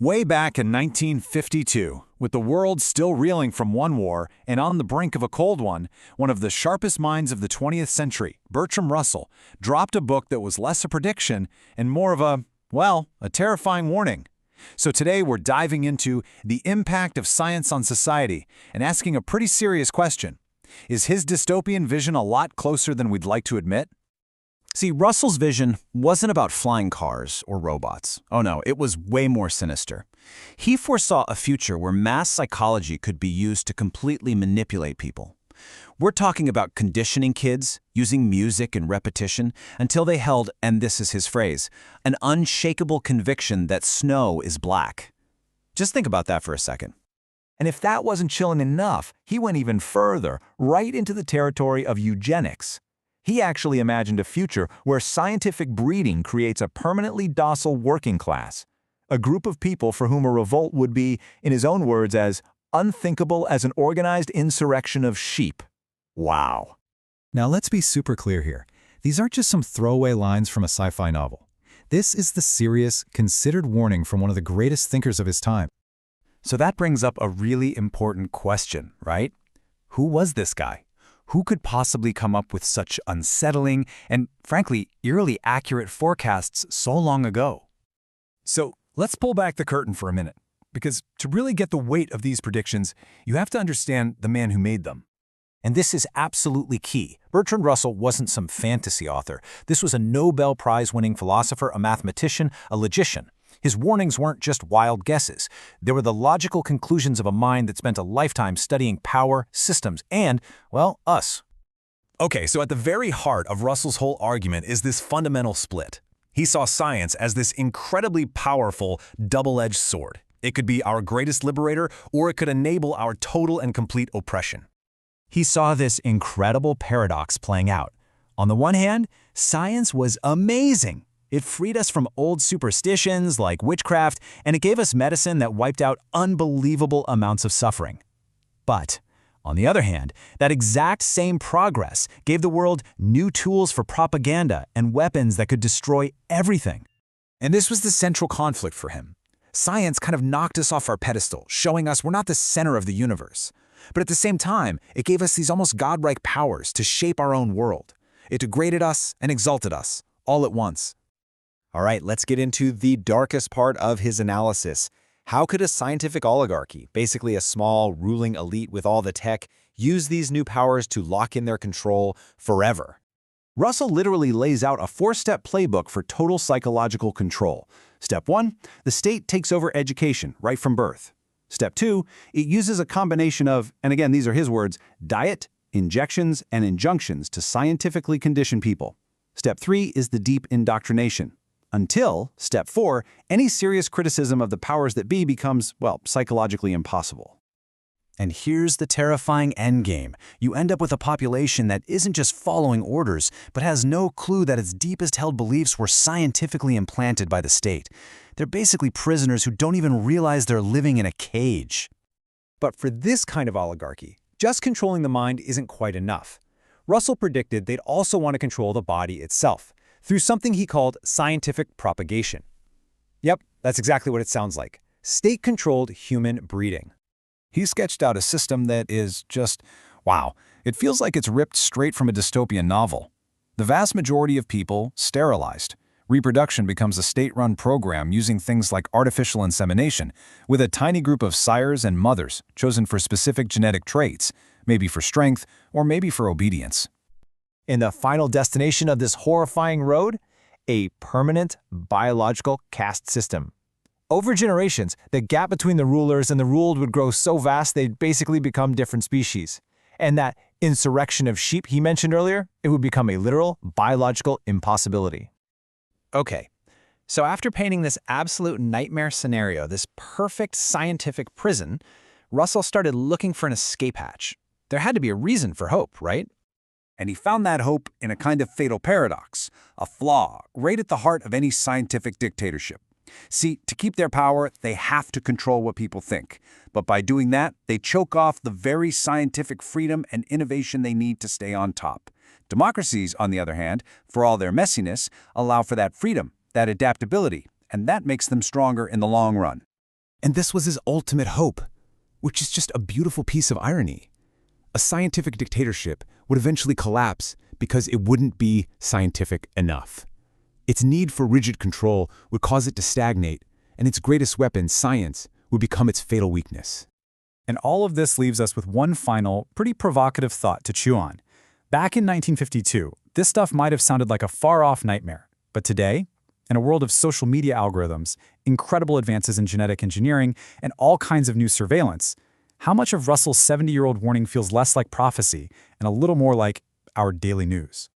Way back in 1952, with the world still reeling from one war and on the brink of a cold one of the sharpest minds of the 20th century, Bertrand Russell, dropped a book that was less a prediction and more of a terrifying warning. So today we're diving into the impact of science on society and asking a pretty serious question. Is his dystopian vision a lot closer than we'd like to admit? See, Russell's vision wasn't about flying cars or robots. Oh no, it was way more sinister. He foresaw a future where mass psychology could be used to completely manipulate people. We're talking about conditioning kids, using music and repetition, until they held, and this is his phrase, an unshakable conviction that snow is black. Just think about that for a second. And if that wasn't chilling enough, he went even further, right into the territory of eugenics. He actually imagined a future where scientific breeding creates a permanently docile working class, a group of people for whom a revolt would be, in his own words, as unthinkable as an organized insurrection of sheep. Wow. Now let's be super clear here. These aren't just some throwaway lines from a sci-fi novel. This is the serious, considered warning from one of the greatest thinkers of his time. So that brings up a really important question, right? Who was this guy? Who could possibly come up with such unsettling and, frankly, eerily accurate forecasts so long ago? So let's pull back the curtain for a minute, because to really get the weight of these predictions, you have to understand the man who made them. And this is absolutely key. Bertrand Russell wasn't some fantasy author. This was a Nobel Prize-winning philosopher, a mathematician, a logician. His warnings weren't just wild guesses. They were the logical conclusions of a mind that spent a lifetime studying power, systems, and, well, us. Okay, so at the very heart of Russell's whole argument is this fundamental split. He saw science as this incredibly powerful, double-edged sword. It could be our greatest liberator, or it could enable our total and complete oppression. He saw this incredible paradox playing out. On the one hand, science was amazing. It freed us from old superstitions like witchcraft, and it gave us medicine that wiped out unbelievable amounts of suffering. But, on the other hand, that exact same progress gave the world new tools for propaganda and weapons that could destroy everything. And this was the central conflict for him. Science kind of knocked us off our pedestal, showing us we're not the center of the universe. But at the same time, it gave us these almost godlike powers to shape our own world. It degraded us and exalted us, all at once. All right, let's get into the darkest part of his analysis. How could a scientific oligarchy, basically a small, ruling elite with all the tech, use these new powers to lock in their control forever? Russell literally lays out a four-step playbook for total psychological control. Step 1, the state takes over education right from birth. Step 2, it uses a combination of, and again, these are his words, diet, injections, and injunctions to scientifically condition people. Step 3 is the deep indoctrination. Until, step 4, any serious criticism of the powers that be becomes, well, psychologically impossible. And here's the terrifying endgame. You end up with a population that isn't just following orders, but has no clue that its deepest held beliefs were scientifically implanted by the state. They're basically prisoners who don't even realize they're living in a cage. But for this kind of oligarchy, just controlling the mind isn't quite enough. Russell predicted they'd also want to control the body itself, through something he called scientific propagation. Yep, that's exactly what it sounds like. State-controlled human breeding. He sketched out a system that is just, wow, it feels like it's ripped straight from a dystopian novel. The vast majority of people sterilized. Reproduction becomes a state-run program using things like artificial insemination, with a tiny group of sires and mothers chosen for specific genetic traits, maybe for strength or maybe for obedience. In the final destination of this horrifying road, a permanent biological caste system. Over generations, the gap between the rulers and the ruled would grow so vast they'd basically become different species. And that insurrection of sheep he mentioned earlier, it would become a literal biological impossibility. Okay, so after painting this absolute nightmare scenario, this perfect scientific prison, Russell started looking for an escape hatch. There had to be a reason for hope, right? And he found that hope in a kind of fatal paradox, a flaw right at the heart of any scientific dictatorship. See, to keep their power, they have to control what people think. But by doing that, they choke off the very scientific freedom and innovation they need to stay on top. Democracies, on the other hand, for all their messiness, allow for that freedom, that adaptability, and that makes them stronger in the long run. And this was his ultimate hope, which is just a beautiful piece of irony. A scientific dictatorship would eventually collapse because it wouldn't be scientific enough. Its need for rigid control would cause it to stagnate, and its greatest weapon, science, would become its fatal weakness. And all of this leaves us with one final, pretty provocative thought to chew on. Back in 1952, this stuff might have sounded like a far-off nightmare. But today, in a world of social media algorithms, incredible advances in genetic engineering, and all kinds of new surveillance, how much of Russell's 70-year-old warning feels less like prophecy and a little more like our daily news?